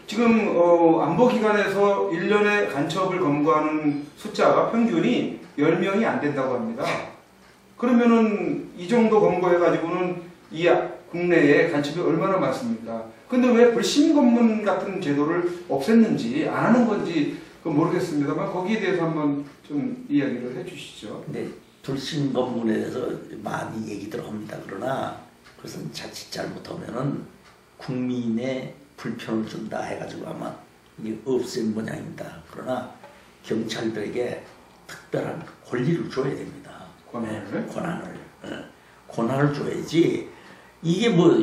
지금 안보기관에서 1년에 간첩을 검거하는 숫자가 평균이 10명이 안 된다고 합니다. 그러면은 이 정도 검거해가지고는 이 국내에 간첩이 얼마나 많습니까? 근데 왜 불신 검문 같은 제도를 없앴는지 안 하는 건지 모르겠습니다만 거기에 대해서 한번 좀 이야기를 해주시죠. 네, 불신 검문에 대해서 많이 얘기들 합니다. 그러나 그것은 자칫 잘못하면은 국민의 불편을 준다 해가지고 아마 이게 없앤 모양입니다. 그러나 경찰들에게 특별한 권리를 줘야 됩니다. 권한을 줘야지. 이게 뭐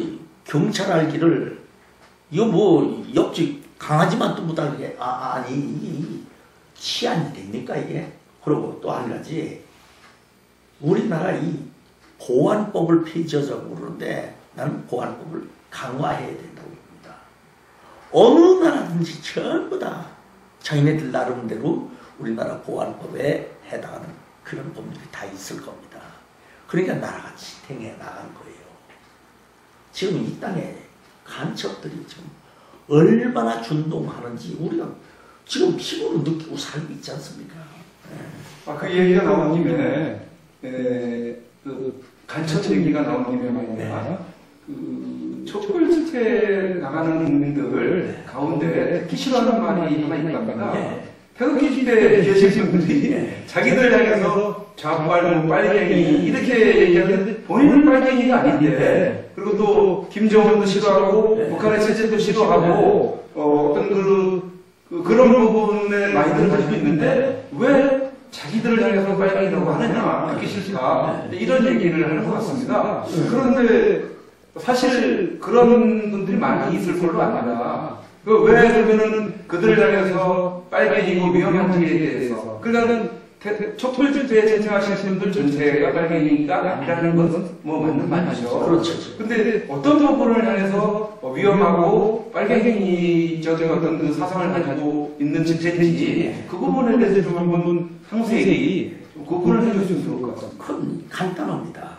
경찰 알기를 이거 뭐 옆집 강아지만 또 못하게 아니 이게 치안이 됩니까 이게? 그리고 또 한 가지 우리나라 이 보안법을 폐지하자고 그러는데 나는 보안법을 강화해야 된다고 봅니다. 어느 나라든지 전부 다 자기네들 나름대로 우리나라 보안법에 해당하는 그런 법률이 다 있을 겁니다. 그러니까 나라가 지탱해 나간 거예요. 지금 이 땅에 간첩들이 지금 얼마나 준동하는지 우리가 지금 피부로 느끼고 살고 있지 않습니까? 그 얘기가 나온 김에 그 간첩 얘기가 나온 김에 말입니다. 그 촛불 집회 나가는 국민들 가운데 특히 싫어하는 말이 하나 있답니다. 태극기 집회에 계신 분들이 자기들 향해서 좌빨, 빨갱이 이렇게 얘기하는데 본인은 빨갱이가 아닌데 그리고 또 김정은도 싫어하고 북한의 체제도 싫어하고 어떤 그런 부분에 마인드를 가지고 있는데 왜 자기들을 향해서 빨갱이라고 하느냐 그게 싫다 이런 얘기를 하는 것 같습니다. 그런데 사실 그런 분들이 많이 있을 걸로 압니다. 왜 그러면은 그들을 향해서 빨갱이고 위험한지에 대해서 그러니까 촛불 집회에 참여하시는 분들 전체가 빨갱이가 아니라는 것은 뭐 맞는 말이죠. 그렇죠. 근데 어떤 부분을 향해서 위험하고 빨갱이적인 어떤 그 사상을 가지고 있는 집회인지 그 부분에 대해서 좀 한번 상세히 구분을 해주시면 좋을 것 같습니다. 그건 간단합니다.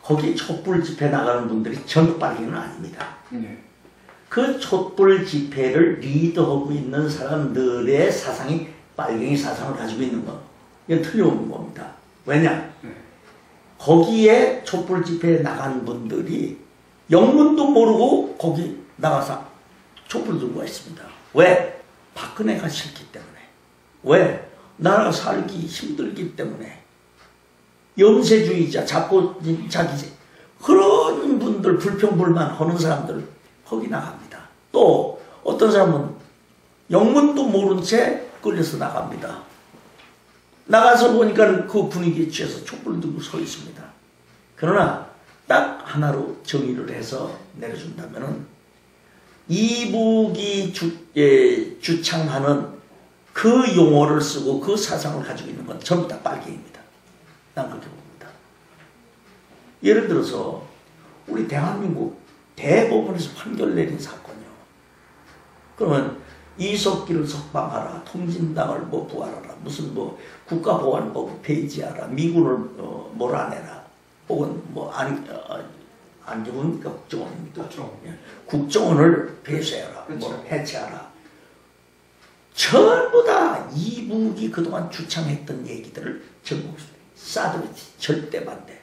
거기 촛불 집회 나가는 분들이 전부 빨갱이는 아닙니다. 그 촛불 집회를 리더하고 있는 사람들의 사상이 빨갱이 사상을 가지고 있는 것. 이건 틀려오는 겁니다. 왜냐? 거기에 촛불 집회에 나간 분들이 영문도 모르고 거기 나가서 촛불 들고 있습니다. 왜? 박근혜가 싫기 때문에. 왜? 나라가 살기 힘들기 때문에. 염세주의자, 자기제. 그런 분들, 불평불만 하는 사람들 거기 나갑니다. 또 어떤 사람은 영문도 모른 채 끌려서 나갑니다. 나가서 보니까 그 분위기에 취해서 촛불 들고 서 있습니다. 그러나 딱 하나로 정의를 해서 내려준다면은 이북이 주창하는 그 용어를 쓰고 그 사상을 가지고 있는 건 전부 다 빨갱이입니다. 난 그렇게 봅니다. 예를 들어서 우리 대한민국 대법원에서 판결 내린 사건이요. 그러면 이석기를 석방하라, 통진당을 뭐 부활하라, 무슨 뭐 국가보안법 폐지하라, 미군을 몰아내라, 혹은 뭐 안정훈 국정원입니까? 국정원을 폐쇄하라, 그렇죠. 뭐 해체하라. 전부 다 이북이 그동안 주창했던 얘기들을 전부 사드에 절대 반대.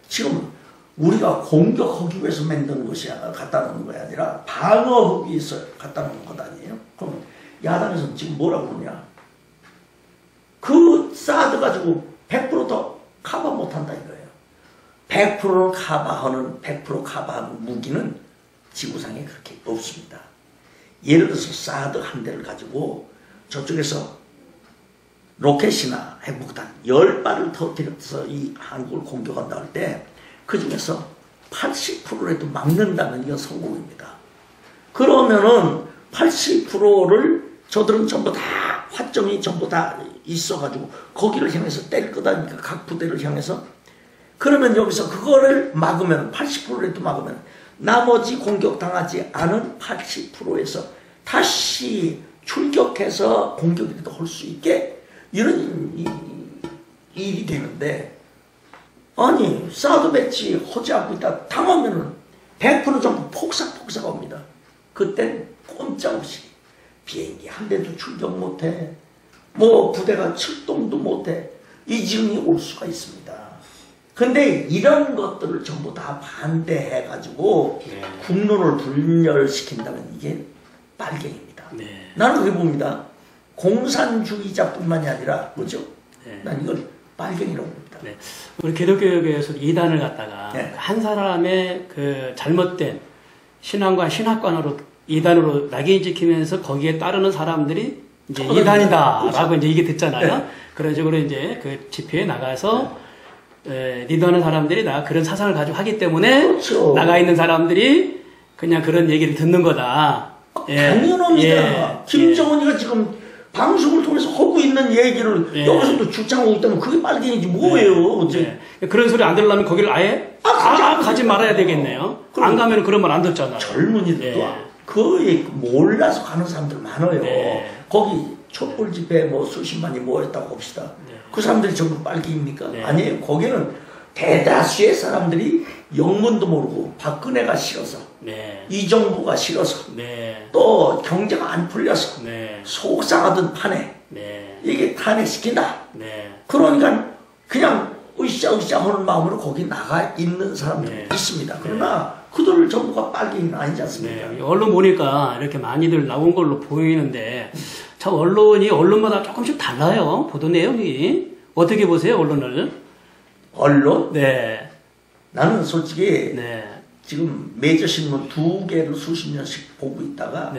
지금 우리가 공격하기 위해서 만든 것이 갖다 놓은 것이 아니라 방어하기 위해서 갖다 놓은 것 아니에요? 그럼 야당에서는 지금 뭐라고 그러냐? 그 사드 가지고 100%더 커버 못한다 이거예요. 100%를 커버하는 100% 커버하는 무기는 지구상에 그렇게 없습니다. 예를 들어서 사드 한 대를 가지고 저쪽에서 로켓이나 핵폭탄 10발을 터뜨려서 이 한국을 공격한다 할 때 그 중에서 80%라도 막는다면 이건 성공입니다. 그러면은 80%를 저들은 전부 다 화점이 전부 다 있어가지고 거기를 향해서 때릴 거다니까 각 부대를 향해서. 그러면 여기서 그거를 막으면 80%라도 막으면 나머지 공격당하지 않은 80%에서 다시 출격해서 공격이라도 할 수 있게 이런 일이 되는데, 아니 사드 배치 하지 않고 있다 당하면은 100% 전부 폭삭 옵니다. 그땐 꼼짝없이 비행기 한 대도 출격 못해. 뭐 부대가 출동도 못해. 이 지경이 올 수가 있습니다. 근데 이런 것들을 전부 다 반대해가지고 네. 국론을 분열시킨다면 이게 빨갱입니다. 네. 나는 그렇게 봅니다. 공산주의자뿐만이 아니라 뭐죠? 네. 난 이걸 빨갱이라고 봅니다. 네. 우리 기독교에서 이단을 갖다가 네. 한 사람의 그 잘못된 신앙과 신학관으로 이단으로 낙인 찍히면서 거기에 따르는 사람들이 이제 이단이다라고 그렇죠. 이제 이게 듣잖아요. 네. 그런 식으로 이제 그 집회에 나가서 리더하는 사람들이 그런 사상을 가지고 하기 때문에 그렇죠. 나가 있는 사람들이 그냥 그런 얘기를 듣는 거다. 당연합니다. 김정은이가 지금 방송을 통해서 하고 있는 얘기를 여기서도 주장하고 있다면 그게 빨갱이지 뭐예요. 그런 소리 안 들으려면 거기를 아예 가지 말아야 되겠네요. 안 가면 그런 말 안 듣잖아요. 젊은이들도 그에 몰라서 가는 사람들 많아요. 거기 촛불 집회에 뭐 수십만이 모였다고 봅시다. 그 사람들이 전부 빨갱입니까? 아니에요. 거기는 대다수의 사람들이 영문도 모르고 박근혜가 싫어서 이 정부가 싫어서 또 경제가 안 풀려서 속상하던 판에 이게 탄핵시킨다. 그러니까 그냥 으쌰으쌰 하는 마음으로 거기 나가 있는 사람들이 있습니다. 그러나 그들 전부가 빨갱이는 아니지 않습니까? 언론 보니까 이렇게 많이들 나온 걸로 보이는데 참 언론마다 조금씩 달라요. 보도 내용이. 어떻게 보세요, 언론을? 언론? 네. 나는 솔직히 지금 매저신문 2개를 수십 년씩 보고 있다가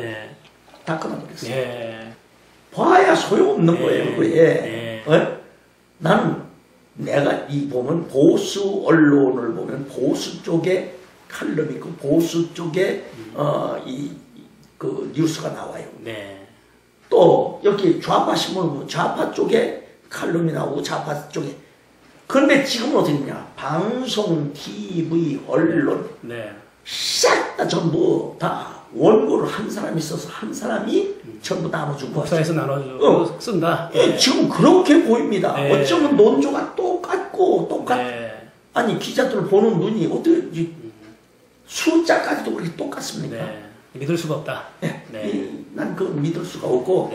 다 끊어버렸어요. 봐야 소용없는 거예요, 그게. 나는 내가 보면 보수 언론을 보면 보수 쪽에 칼럼 있고 보수 쪽에 그 뉴스가 나와요. 또 여기 좌파 신문 보면 좌파 쪽에 칼럼이 나오고 좌파 쪽에. 그런데 지금은 어떻게냐? 방송, TV, 언론 싹 다 전부 다 원고를 한 사람이 있어서 한 사람이 전부 나눠주고 국사에서 나눠주고 쓴다. 지금 그렇게 보입니다. 어쩌면 논조가 똑같고 아니 기자들 보는 눈이 어떻게 숫자까지도 그렇게 똑같습니까? 믿을 수가 없다. 난 그거 믿을 수가 없고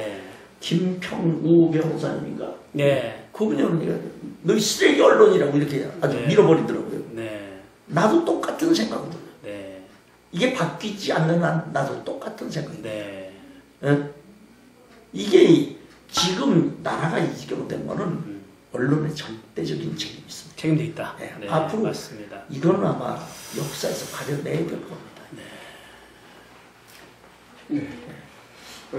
김평우 변호사님인가? 그분이 너희 쓰레기 언론이라고 이렇게 아주 밀어버리더라고요. 나도 똑같은 생각을 들어요. 이게 바뀌지 않는 한 나도 똑같은 생각이에요. 이게 지금 나라가 이 지경 된 거는 언론의 절대적인 책임이 있습니다. 책임도 있다. 앞으로 맞습니다. 이건 아마 역사에서 가려내야 될 겁니다.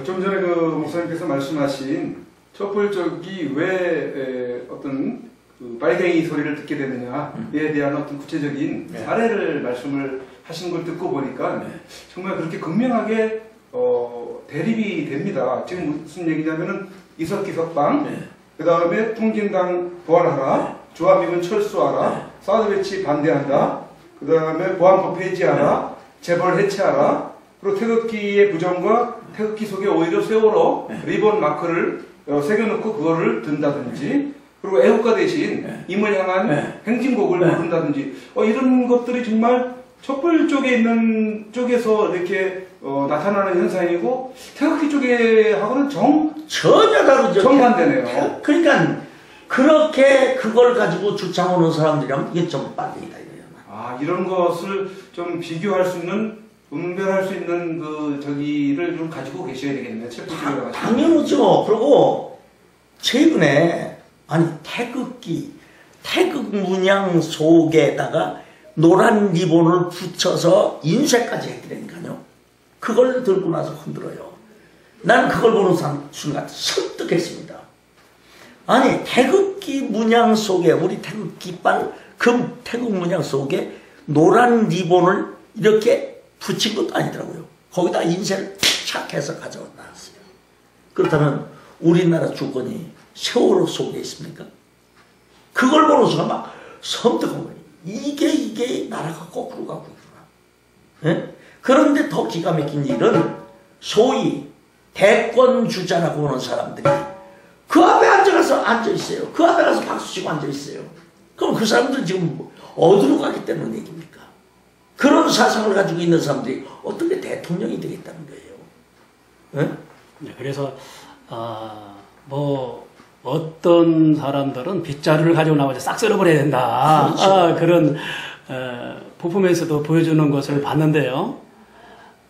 좀 전에 그 목사님께서 말씀하신 촛불 쪽이 왜 어떤 그 빨갱이 소리를 듣게 되느냐에 대한 어떤 구체적인 사례를 말씀을 하신 걸 듣고 보니까 정말 그렇게 극명하게 대립이 됩니다. 지금 무슨 얘기냐면은 이석기석방, 그 다음에 통진당 부활하라, 주한미군 철수하라, 사드 배치 반대한다, 그 다음에 보안법 폐지하라, 재벌 해체하라, 그리고 태극기의 부정과 태극기 속에 오히려 세월호 리본 마크를 새겨놓고 그거를 든다든지, 그리고 애국가 대신 임을 향한 행진곡을 부른다든지, 이런 것들이 정말 촛불 쪽에 있는 쪽에서 이렇게 나타나는 현상이고, 태극기 쪽에 하고는 전혀 다르죠. 정반대네요. 그러니까 그렇게 그걸 가지고 주장하는 사람들이라면 이게 좀 빨갱이다 이거예요. 이런 것을 좀 비교할 수 있는, 분별할 수 있는 그 저기를 좀 가지고 계셔야 되겠네요. 당연하죠. 그리고 최근에 태극 문양 속에다가 노란 리본을 붙여서 인쇄까지 했더라니까요. 그걸 들고 나서 흔들어요. 나는 그걸 보는 순간 설득했습니다. 아니 태극기 문양 속에 우리 태극 문양 속에 노란 리본을 이렇게 붙인 것도 아니더라고요. 거기다 인쇄를 착 해서 가져와 놨어요. 그렇다면 우리나라 주권이 세월호 속에 있습니까? 그걸 보는 순간 막 섬뜩한 거예요. 이게 나라가 거꾸로 가고 있구나. 그런데 더 기가 막힌 일은 소위 대권주자라고 하는 사람들이 그 앞에 앉아있어요. 그 앞에 가서 박수치고 앉아있어요. 그럼 그 사람들은 지금 어디로 가기 때문에 얘기입니까? 그런 사상을 가지고 있는 사람들이 어떻게 대통령이 되겠다는 거예요. 예? 네, 그래서 뭐 어떤 사람들은 빗자루를 가지고 나와서 싹 쓸어버려야 된다. 그렇죠. 그런 부품에서도 보여주는 것을 봤는데요.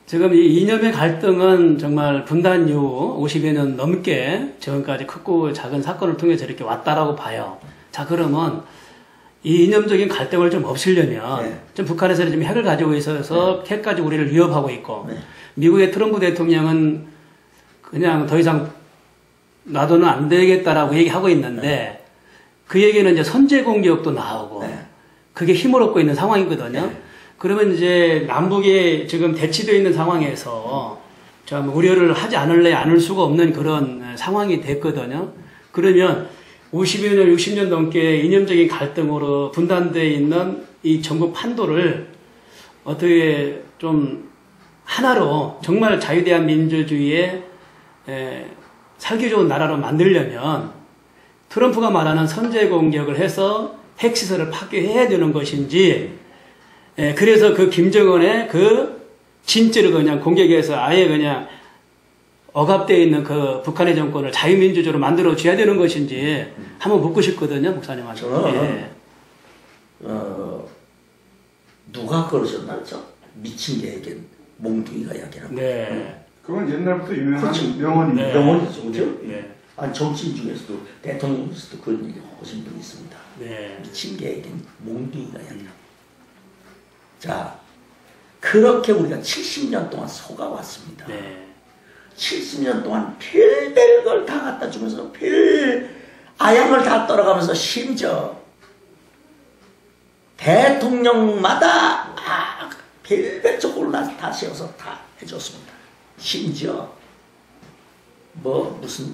지금 이 이념의 갈등은 정말 분단 이후 50여 년 넘게 지금까지 크고 작은 사건을 통해서 이렇게 왔다라고 봐요. 자, 그러면 이 이념적인 갈등을 좀 없애려면 네. 좀 북한에서는 지금 핵을 가지고 있어서 핵까지 우리를 위협하고 있고 네. 미국의 트럼프 대통령은 그냥 더 이상 놔두는 안 되겠다라고 얘기하고 있는데 그 얘기는 이제 선제 공격도 나오고 네. 그게 힘을 얻고 있는 상황이거든요. 네. 그러면 이제 남북이 지금 대치되어 있는 상황에서 좀 우려를 하지 않을 수가 없는 그런 상황이 됐거든요. 그러면 50여 년, 60년 넘게 이념적인 갈등으로 분단되어 있는 이 전국 판도를 어떻게 좀 하나로 정말 자유대한 민주주의의 살기 좋은 나라로 만들려면 트럼프가 말하는 선제 공격을 해서 핵시설을 파괴해야 되는 것인지, 그래서 그 김정은의 그 진짜를 그냥 공격해서 아예 그냥 억압되어 있는 그 북한의 정권을 자유민주주의로 만들어 줘야 되는 것인지 한번 묻고 싶거든요, 목사님한테. 저는 누가 그러셨나? 저 미친 개에겐 몽둥이가 약이라고. 네. 그건 옛날부터 유명한 그렇죠. 명언입니다. 네. 명언이죠, 그죠? 네. 아니 정치인 중에서도 대통령 중에서도 그런 얘기 하신 분이 있습니다. 네. 미친 개에겐 몽둥이가 약이라고. 자, 그렇게 우리가 70년 동안 속아왔습니다. 네. 70년 동안 별별 걸 다 갖다 주면서 별 아양을 다 떨어가면서 심지어 대통령마다 별별 조건을 다 세워서 다 해줬습니다. 심지어 뭐 무슨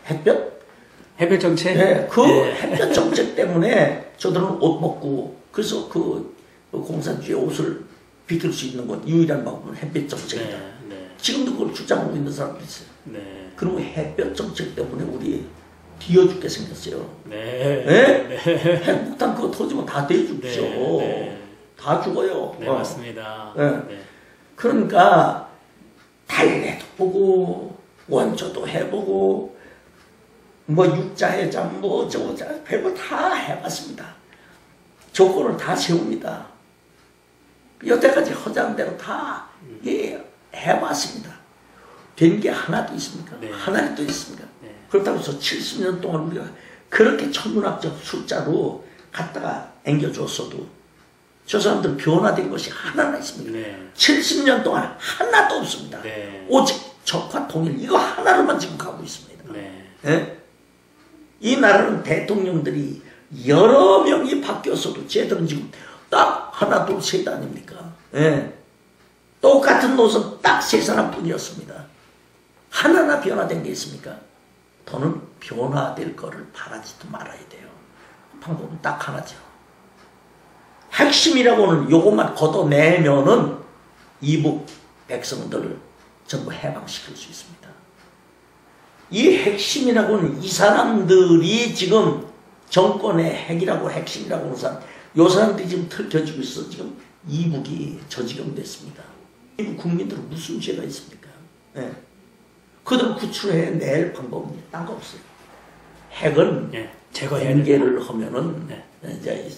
햇볕? 해별 정책? 네, 그 네. 햇볕 정책 때문에 저들은 옷 먹고 그래서 그 공산주의 옷을 비틀 수 있는 건 유일한 방법은 햇볕 정책이다. 네. 네. 지금도 그걸 주장하고 있는 사람도 있어요. 네. 그리고 햇볕 정책 때문에 우리 뒤어 죽게 생겼어요. 네. 네? 핵폭탄 그거 터지면 다 돼 죽죠. 네. 네. 다 죽어요. 네, 맞습니다. 네. 네. 그러니까 달래도 보고 원조도 해보고 뭐 육자해장 뭐 저자 별거 다 해봤습니다. 조건을 다 세웁니다. 여태까지 허장한 대로 다 해봤습니다. 된 게 하나도 있습니까? 네. 하나도 있습니까? 네. 그렇다고 해서 70년 동안 우리가 그렇게 천문학적 숫자로 갖다가 앵겨줬어도 저 사람들 변화된 것이 하나나 있습니다. 네. 70년 동안 하나도 없습니다. 네. 오직 적화 통일 이거 하나로만 지금 가고 있습니다. 네. 예? 이 나라는 대통령들이 여러 명이 바뀌었어도 쟤들은 지금 딱 하나 둘 셋 아닙니까? 예. 똑같은 노선 딱 세 사람뿐이었습니다. 하나나 변화된 게 있습니까? 더는 변화될 거를 바라지도 말아야 돼요. 방법은 딱 하나죠. 핵심이라고는 요것만 걷어내면은 이북 백성들을 전부 해방시킬 수 있습니다. 이 핵심이라고는 이 사람들이 지금 정권의 핵이라고 핵심이라고 하는 사람, 요 사람들이 지금 틀켜지고 있어. 지금 이북이 저 지경 됐습니다. 이북 국민들은 무슨 죄가 있습니까? 네. 그들을 구출해낼 방법은 딴 거 없어요. 핵은 네. 제거해야 공개를 하면은 네. 이제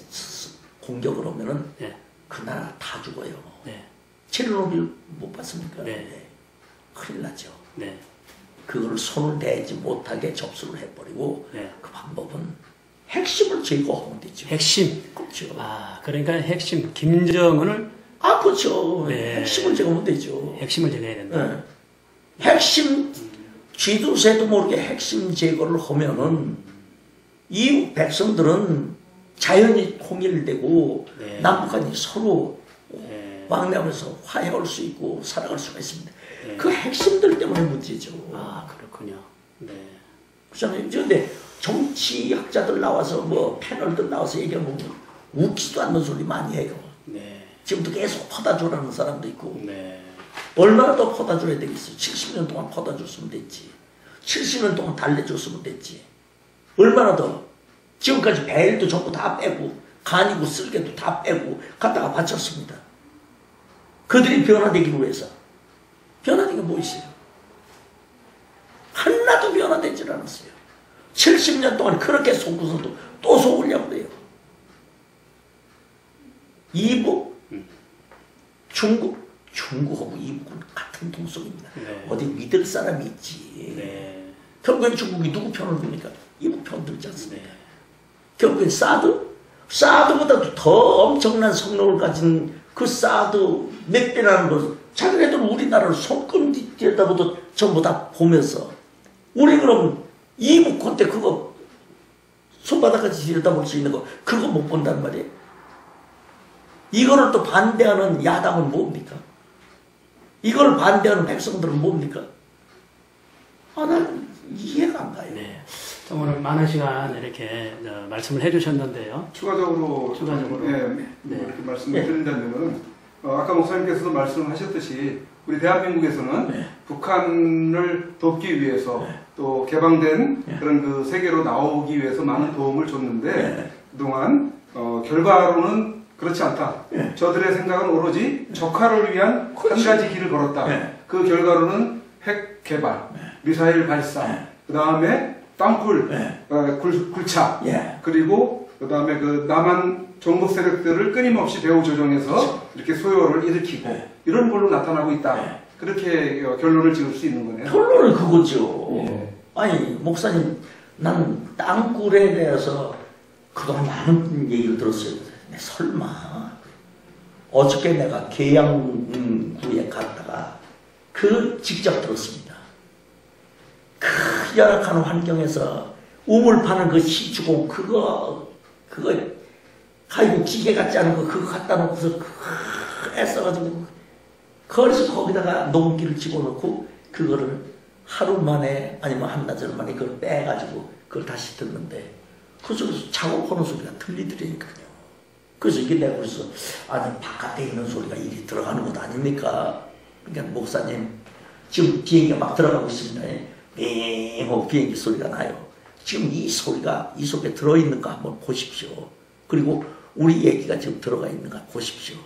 공격을 하면은 네. 그 나라 다 죽어요. 네. 체르노빌 못 봤습니까? 네. 큰일 나죠. 네. 그걸 손을 대지 못하게 접수를 해버리고 네. 그 방법은 핵심을 제거하면 되죠. 핵심. 그렇죠. 그러니까 핵심 김정은을 그렇죠. 네. 핵심을 제거하면 되죠. 핵심을 제거해야 된다. 네. 핵심 쥐도 새도 모르게 핵심 제거를 하면은 이 백성들은 자연히 통일되고 네. 남북한이 서로 네. 왕래하면서 화해할 수 있고 살아갈 수가 있습니다. 네. 그 핵심들 때문에 문제죠. 그렇군요. 네. 그렇잖아요. 그런데 정치학자들 나와서 뭐 패널들 나와서 얘기하면 웃기지도 않는 소리 많이 해요. 네. 지금도 계속 퍼다 주라는 사람도 있고 네. 얼마나 더 퍼다 줘야 되겠어요. 70년 동안 퍼다 줬으면 됐지. 70년 동안 달래줬으면 됐지. 얼마나 더. 지금까지 배일도 전부 다 빼고 간이고 쓸개도 다 빼고 갖다가 바쳤습니다. 그들이 변화되기 위해서. 변화된 게 뭐 있어요? 하나도 변화되질 않았어요. 70년 동안 그렇게 속고서도 또 속으려고 그래요. 이북, 중국하고 이북은 같은 동성입니다. 네. 어디 믿을 사람이 있지. 네. 결국엔 중국이 누구 편을 듭니까? 이북 편 들지 않습니까? 네. 결국엔 사드보다도 더 엄청난 성능을 가진 그 사드 몇 배라는 걸 자기네들 우리나라를 손금 뒤에다보도 전부 다 보면서 우리 그럼 이북 콘테 그거 손바닥까지 들여다볼 수 있는 거 그거 못 본단 말이에요. 이거를 또 반대하는 야당은 뭡니까? 이걸 반대하는 백성들은 뭡니까? 난 이해가 안 가요. 네. 오늘 많은 시간 이렇게 말씀을 해주셨는데요. 추가적으로 네. 이렇게 말씀을 드린다면은 아까 목사님께서도 말씀하셨듯이 우리 대한민국에서는 네. 북한을 돕기 위해서 네. 또 개방된 네. 그런 그 세계로 나오기 위해서 많은 도움을 줬는데 네. 그동안 결과로는 그렇지 않다. 네. 저들의 생각은 오로지 적화를 위한 그렇지. 한 가지 길을 걸었다. 네. 그 결과로는 핵 개발, 미사일 발사, 네. 그 다음에 땅굴, 네. 굴차, 예. 그리고 그 다음에 그 남한 정복 세력들을 끊임없이 배후 조정해서 그렇죠. 이렇게 소요를 일으키고 네. 이런 걸로 나타나고 있다. 네. 그렇게 결론을 지을 수 있는 거네요. 결론은 그거죠. 예. 아니 목사님 나는 땅굴에 대해서 그동안 많은 얘기를 들었어요. 근데 설마 어저께 내가 계양구에 갔다가 그 직접 들었습니다. 그 열악한 환경에서 우물 파는 그 시추공 그거 가이고 기계 같지 않은 거 그거 갖다 놓고서 그거 애써가지고 그래서 거기다가 녹음기를 집어넣고 그거를 하루 만에 아니면 한나절 만에 그걸 빼가지고 그걸 다시 듣는데 그 속에서 작업하는 소리가 들리더라니까요. 그래서 이게 내가 그래서 아니 바깥에 있는 소리가 이리 들어가는 것 아닙니까? 그러니까 목사님 지금 비행기가 막 들어가고 있습니다. 빙 하고 비행기 소리가 나요. 지금 이 소리가 이 속에 들어있는가 한번 보십시오. 그리고 우리 얘기가 지금 들어가 있는가 보십시오.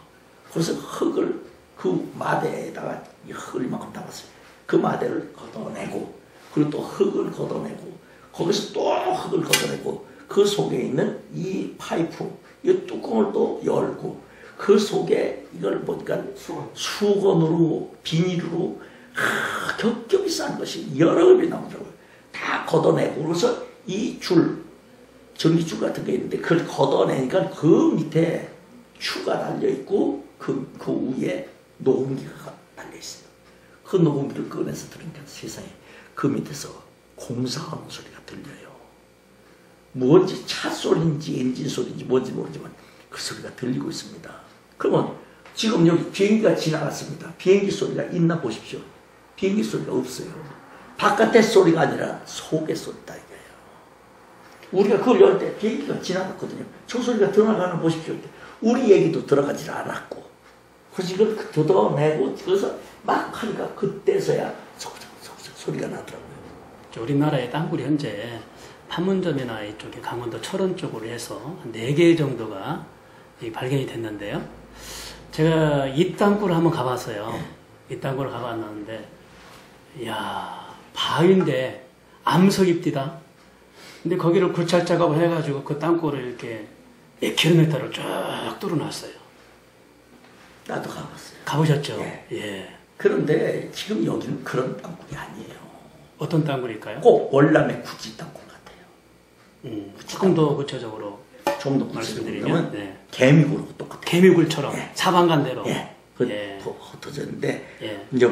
그래서 흙을 그 마대에다가 흙을 이만큼 담았어요. 그 마대를 걷어내고 그리고 또 흙을 걷어내고 거기서 또 흙을 걷어내고 그 속에 있는 이 파이프 이 뚜껑을 또 열고 그 속에 이걸 보니까 수건으로 비닐로 겹겹이 싼 것이 여러 겹이 나오더라고요. 다 걷어내고 그래서 이 줄 전기줄 같은 게 있는데 그걸 걷어내니까 그 밑에 추가 달려있고 그 위에 녹음기가 달려있어요. 그 녹음기를 꺼내서 들으니까 세상에 그 밑에서 공사하는 소리가 들려요. 뭔지 차 소리인지 엔진 소리인지 뭔지 모르지만 그 소리가 들리고 있습니다. 그러면 지금 여기 비행기가 지나갔습니다. 비행기 소리가 있나 보십시오. 비행기 소리가 없어요. 바깥의 소리가 아니라 속의 소리다 이거예요. 우리가 그걸 열 때 비행기가 지나갔거든요. 저 소리가 들어가나 보십시오. 우리 얘기도 들어가질 않았고 그래서 이걸 걷어내고 그래서 막 하니까 그때서야 속속 소리가 나더라고요. 우리나라의 땅굴이 현재 판문점이나 이쪽에 강원도 철원 쪽으로 해서 4개 정도가 발견이 됐는데요. 제가 이 땅굴을 한번 가봤어요. 이 땅굴을 가봤는데 이야 바위인데 암석입디다. 근데 거기를 굴착 작업을 해가지고 그 땅굴을 이렇게 몇 킬로미터를 쫙 뚫어놨어요. 나도 가봤어요. 가보셨죠? 예. 예. 그런데 지금 여기는 그런 땅굴이 아니에요. 어떤 땅굴일까요? 꼭 월남의 구지 땅굴 같아요. 조금 더 구체적으로 좀 더 말씀드리면 구체적으로 개미굴하고 똑같아요. 개미굴처럼 예. 사방간대로. 예. 예. 흩어졌는데 예. 이제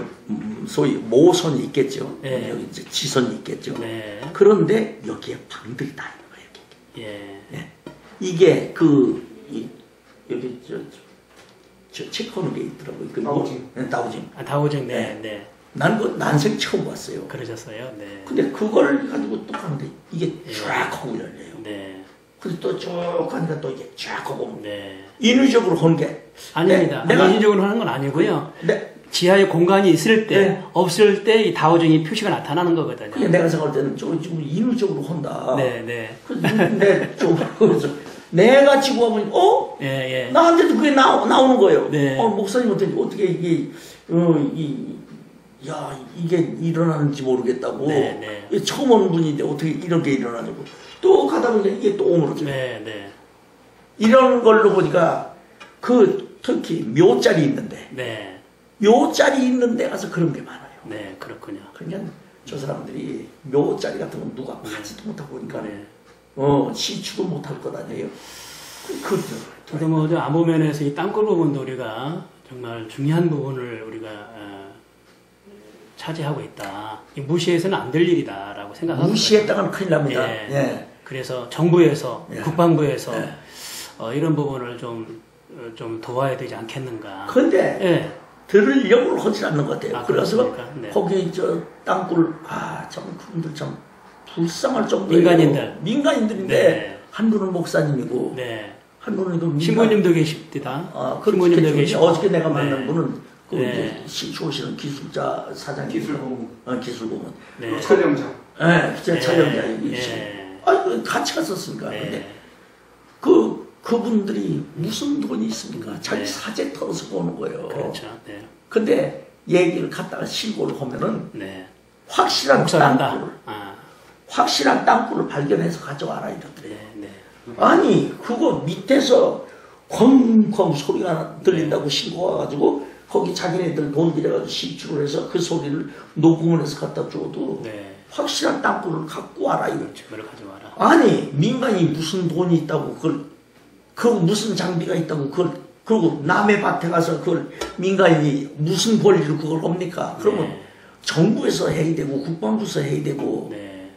소위 모선이 있겠죠. 예. 여기 이제 지선이 있겠죠. 네. 그런데 여기에 방들이 다 있는 거예요. 예. 예. 이게 여기 저 체크하는 게 있더라고요. 그 다우징. 네, 다우징. 다우징, 네, 네. 난 그 난생 처음 봤어요. 그러셨어요? 네. 근데 그걸 가지고 또 가는데 이게 예. 쫙 하고 열려요. 네. 근데 또 쭉 가니까 또 이게 쫙 하고 네. 인위적으로 하는 게 아닙니다. 내가 인위적으로 하는 건 아니고요. 네. 지하에 공간이 있을 때, 네. 없을 때 이 다우징이 표시가 나타나는 거거든요. 그게 내가 생각할 때는 좀 인위적으로 한다. 네, 네. 근데 좀 그래서 내가 지고 와보니 예, 예. 나한테도 그게 나오는 거예요. 네. 목사님 어떻게 이게 이게 일어나는지 모르겠다고. 네. 이게 처음 오는 분인데 어떻게 이렇게 일어나냐고. 또 가다 보니까 이게 또 오므러져. 네. 이런 걸로 보니까 특히 묘자리 있는데 네. 묘자리 있는 데 가서 그런 게 많아요. 네, 그렇군요. 그러니까 저 사람들이 묘자리 같은 건 누가 파지도 못하고 보니까 네. 시추도 못할 것 아니에요. 저도 뭐 안보면에서 이 땅굴 부분도 우리가 정말 중요한 부분을 우리가 차지하고 있다. 이 무시해서는 안 될 일이다라고 생각하고 무시했다가는 큰일 납니다. 예. 예. 그래서 정부에서 예. 국방부에서 예. 이런 부분을 좀 도와야 되지 않겠는가. 그런데 예. 들으려고 하지 않는 것 같아요. 그래서 그렇습니까? 네. 거기 땅굴 참 그분들 참 불쌍할 정도예요. 민간인들인데 네. 한 분은 목사님이고 네. 한 분은 신부님도 계십니다. 신부님도 계시고. 어저께 내가 만난 네. 분은 네. 시초시는 기술자 사장님 기술고문. 기술고문. 네. 촬영자. 제 촬영자이고 예. 같이 갔었으니까. 네. 근데 그분들이 무슨 돈이 있습니까? 자기 네. 사재 털어서 보는 거예요. 그렇죠. 네. 근데 얘기를 갖다가 신고를 하면은 네. 확실한 목사란다. 땅굴을 아. 확실한 땅굴을 발견해서 가져와라 이러더래요. 네. 아니 그거 밑에서 쾅쾅 소리가 들린다고 신고가 와가지고 거기 자기네들 돈 들여가지고 시추를 해서 그 소리를 녹음을 해서 갖다 줘도 네. 확실한 땅굴을 갖고 와라 이거. 그걸 가져와라. 아니 민간이 무슨 돈이 있다고 그 무슨 장비가 있다고 그리고 남의 밭에 가서 그걸 민간인이 무슨 권리로 그걸 합니까? 그러면 네. 정부에서 해야 되고 국방부에서 해야 되고 네.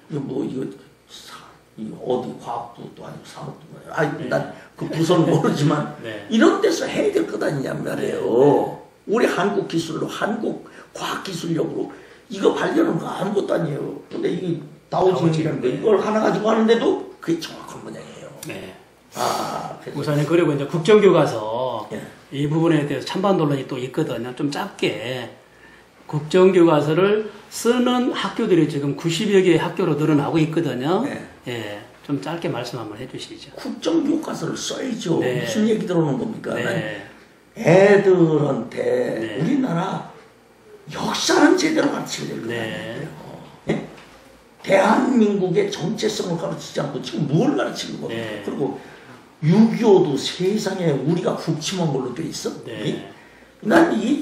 이거 어디 과학부도 아니고 사업도 아니고 난그 부서는 모르지만 네. 이런 데서 해야 될 것 아니냔 말이에요. 우리 한국 기술로 한국 과학기술력으로 이거 발견한 거 아무것도 아니에요. 근데 이게 나오지는 거 이걸 하나 가지고 하는데도 그게 정확한 모양이에요. 네. 그래서 우선은 그리고 이제 국정교과서 예. 이 부분에 대해서 찬반 논란이 또 있거든요. 좀 짧게 국정교과서를 쓰는 학교들이 지금 90여 개의 학교로 늘어나고 있거든요. 네. 예. 좀 짧게 말씀 한번 해주시죠. 국정교과서를 써야죠. 네. 무슨 얘기 들어오는 겁니까? 네. 애들한테 네. 우리나라 역사는 제대로 가르쳐야 될 것 네. 같아요. 예? 대한민국의 정체성을 가르치지 않고 지금 뭘 가르치는 겁니까? 네. 그리고 6.25도 세상에 우리가 북침한 걸로 돼 있어? 네. 난 이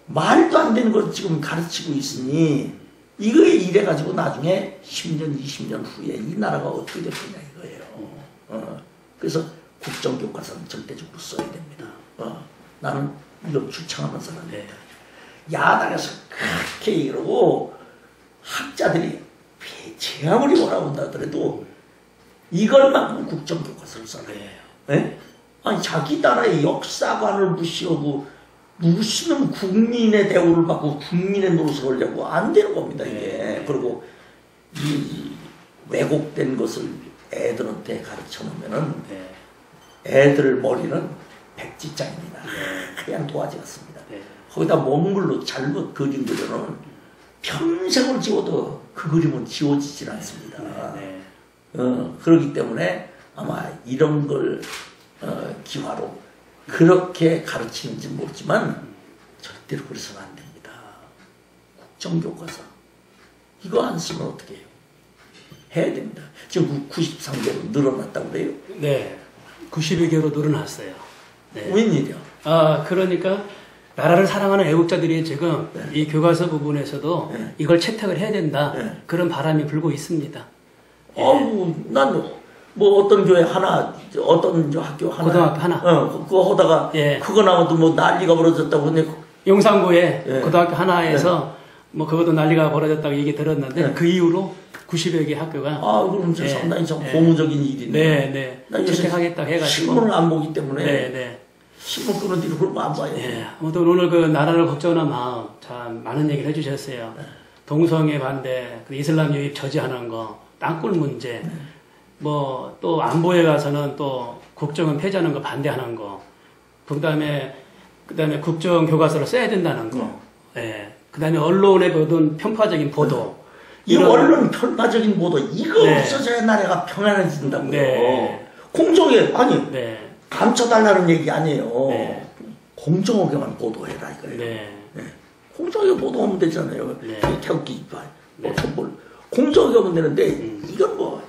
말도 안 되는 걸 지금 가르치고 있으니 이거에 이래가지고 나중에 10년, 20년 후에 이 나라가 어떻게 될 거냐 이거예요. 그래서 국정교과서는 절대적으로 써야 됩니다. 나는 이걸 주창하는 사람입니다. 네. 야당에서 그렇게 이러고 학자들이 제 아무리 뭐라고 한다 하더라도 이걸만큼 국정교과서를 써야 돼요. 네? 아니 자기 나라의 역사관을 무시하고 무슨 국민의 대우를 받고 국민의 노릇을 하려고 안 되는 겁니다 이게. 그리고 이 왜곡된 것을 애들한테 가르쳐 놓으면은 애들 머리는 백지장입니다. 그냥 도화지 같습니다. 거기다 먹물로 잘못 그림 그려놓은 평생을 지워도 그 그림은 지워지질 않습니다. 그렇기 때문에 아마 이런 걸 기화로 그렇게 가르치는지 모르지만 절대로 그래서는 안 됩니다. 국정교과서 이거 안 쓰면 어떻게 해요? 해야 됩니다. 지금 93개로 늘어났다고 그래요? 네. 90여 개로 늘어났어요. 네. 웬일이야? 그러니까 나라를 사랑하는 애국자들이 지금 네. 이 교과서 부분에서도 네. 이걸 채택을 해야 된다. 네. 그런 바람이 불고 있습니다. 난 뭐 어떤 교회 하나, 어떤 학교 하나, 고등학교 하나. 그거 하다가 예. 그거 나와도 뭐 난리가 벌어졌다고 근데 용산구에 예. 고등학교 하나에서 뭐 그것도 난리가 벌어졌다고 얘기 들었는데 네. 그 이후로 90여 개 학교가 그럼 저 예. 상당히 좀 예. 고무적인 일이네. 네. 난 요새 채택하겠다고 해가지고 신문을 안 보기 때문에 네. 신문 끄는 뒤로 그걸 안 봐요. 예. 아무튼 오늘 그 나라를 걱정하는 마음 참 많은 얘기를 해주셨어요. 동성애 반대, 이슬람 유입 저지하는 거, 땅굴 문제, 뭐 또 안보에 가서는 또 국정원 폐지하는 거 반대하는 거, 그다음에 국정 교과서를 써야 된다는 거, 예. 그다음에 언론의 모든 편파적인 보도. 이 언론 편파적인 보도 이거 네. 없어져야 나라가 평안해진다고요. 네. 공정하게 아니 네. 감춰달라는 얘기 아니에요. 네. 공정하게만 보도해라 이거예요. 네. 네. 공정하게 보도하면 되잖아요. 네. 태극기 네. 뭐 공정하게 하면 되는데 이건 뭐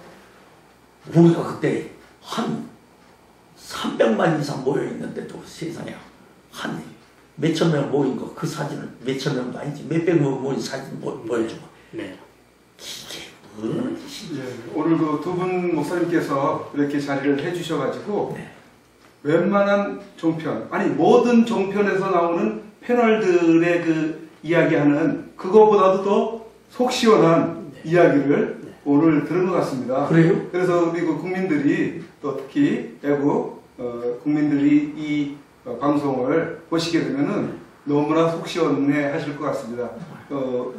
우리가 그때 한 300만 이상 모여 있는데도 세상에 한 몇천 명 모인 거 그 사진을 몇천 명도 아니지 몇백 명 모인 사진 보여주고 네. 이게 뭐 예, 오늘 그 두 분 목사님께서 이렇게 자리를 해주셔가지고 네. 웬만한 종편, 아니 모든 종편에서 나오는 패널들의 그 이야기하는 그거보다도 더 속 시원한 이야기를 오늘 들은 것 같습니다. 그래요? 그래서 우리 그 국민들이 또 특히 외국 국민들이 이 방송을 보시게 되면은 너무나 속 시원해 하실 것 같습니다.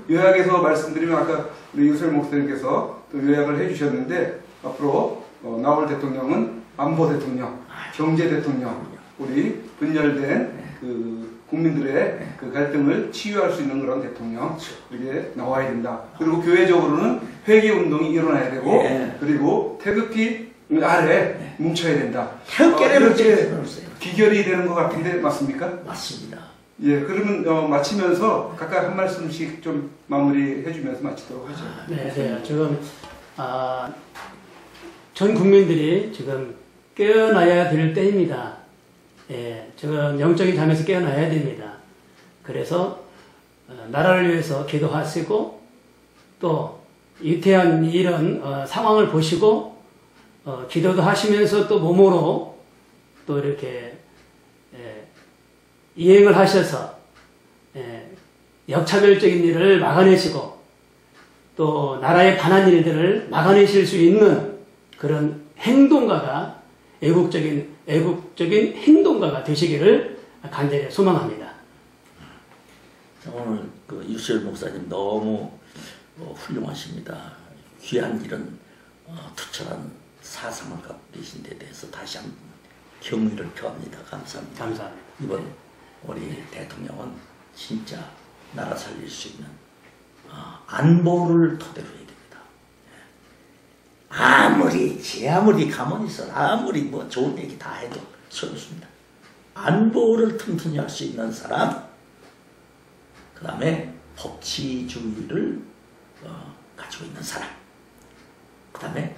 요약해서 말씀드리면 아까 우리 유설 목사님께서 또 요약을 해주셨는데 앞으로 나올 대통령은 안보 대통령, 경제 대통령, 우리 분열된 그 국민들의 그 갈등을 치유할 수 있는 그런 대통령 이렇게 나와야 된다. 그리고 교회적으로는 회개 운동이 일어나야 되고 예. 그리고 태극기 아래 뭉쳐야 된다. 태극기를 이렇게 뭉쳐야 귀결이 되는 것 같은데 맞습니까? 맞습니다. 예, 그러면 마치면서 각각 한 말씀씩 좀 마무리해 주면서 마치도록 하죠. 네, 네. 지금 전 국민들이 지금 깨어나야 될 때입니다. 예, 지금 영적인 잠에서 깨어나야 됩니다. 그래서 나라를 위해서 기도하시고 또 위태한 이런 상황을 보시고 기도도 하시면서 또 몸으로 또 이렇게 이행을 하셔서 역차별적인 일을 막아내시고 또 나라에 반한 일들을 막아내실 수 있는 그런 행동가가 애국적인 행동가가 되시기를 간절히 소망합니다. 오늘 그 유시열 목사님 너무 훌륭하십니다. 귀한 이런 투철한 사상을 갖고 계신 데 대해서 다시 한번 경의를 표합니다. 감사합니다. 감사합니다. 이번 우리 대통령은 진짜 나라 살릴 수 있는 안보를 토대로 해야 됩니다. 아무리 가만히 있어 아무리 뭐 좋은 얘기 다 해도 소용없습니다. 안보를 튼튼히 할 수 있는 사람, 그 다음에 법치주의를 가지고 있는 사람, 그 다음에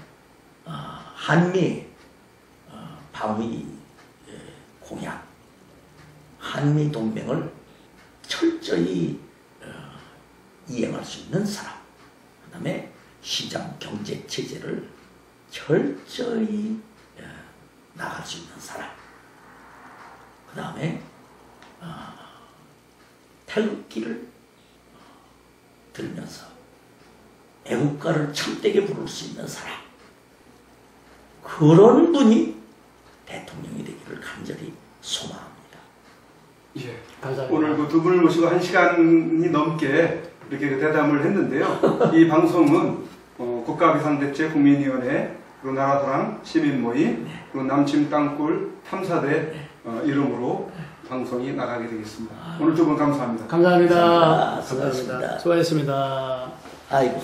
한미 방위 공약, 한미 동맹을 철저히 이행할 수 있는 사람, 그 다음에 시장 경제 체제를 철저히 나갈 수 있는 사람, 그 다음에 태극기를 들면서 애국가를 참되게 부를 수 있는 사람, 그런 분이 대통령이 되기를 간절히 소망합니다. 예, 감사합니다. 오늘 그 두 분을 모시고 1시간이 넘게 이렇게 그 대담을 했는데요. 이 방송은 국가비상대책 국민위원회, 그리고 나라사랑 시민모임, 그리고 남침 땅굴 탐사대 이름으로 방송이 나가게 되겠습니다. 오늘 두 분 감사합니다. 감사합니다. 수고하셨습니다. 수고하셨습니다. 아이고.